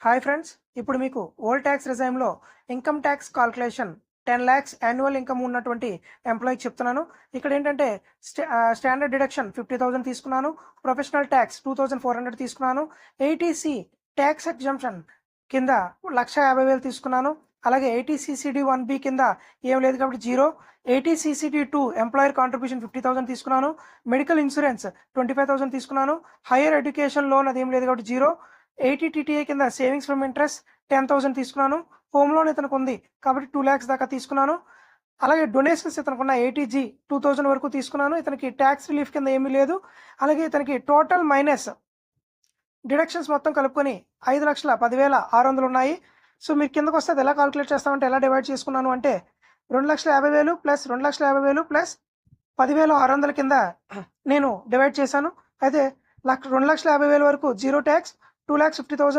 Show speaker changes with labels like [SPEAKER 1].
[SPEAKER 1] Hi friends, ఇప్పుడు మీకు old tax రిజైమ్లో income tax calculation 10 lakhs annual income ఉన్నటువంటి ఎంప్లాయీకి చెప్తున్నాను. ఇక్కడ ఏంటంటే స్టాండర్డ్ డిడక్షన్ 50,000 తీసుకున్నాను, ప్రొఫెషనల్ ట్యాక్స్ 2,400 తీసుకున్నాను, ఏటీసీ ట్యాక్స్ ఎగ్జంప్షన్ కింద 1,50,000 తీసుకున్నాను. అలాగే ఏటీసీసీడీ 1B కింద ఏం లేదు కాబట్టి 0. ఏటీసీసీడీ 2 ఎంప్లాయర్ కాంట్రిబ్యూషన్ 50,000 తీసుకున్నాను. మెడికల్ ఇన్సూరెన్స్ 25,000 తీసుకున్నాను. హైయర్ ఎడ్యుకేషన్ లోన్ అదేం లేదు కాబట్టి 0. 80 TTA కింద సేవింగ్స్ ఫ్రమ్ ఇంట్రెస్ట్ 10,000 తీసుకున్నాను. హోమ్ లోన్ ఇతనికి ఉంది కాబట్టి 2 lakhs దాకా తీసుకున్నాను. అలాగే డొనేషన్స్ ఇతనుకున్న 80G 2,000 వరకు తీసుకున్నాను. ఇతనికి ట్యాక్స్ రిలీఫ్ కింద ఏమీ లేదు. అలాగే ఇతనికి టోటల్ మైనస్ డిడక్షన్స్ మొత్తం కలుపుకొని 5,10,600 ఉన్నాయి. సో మీరు కిందకు వస్తే అది ఎలా కాల్కులేట్ చేస్తామంటే ఎలా డివైడ్ చేసుకున్నాను అంటే 2,50,000 ప్లస్ 2,50,000 ప్లస్ 10,600 కింద నేను డివైడ్ చేశాను. అయితే 2,50,000 వరకు 0 ట్యాక్స్, 2,50,000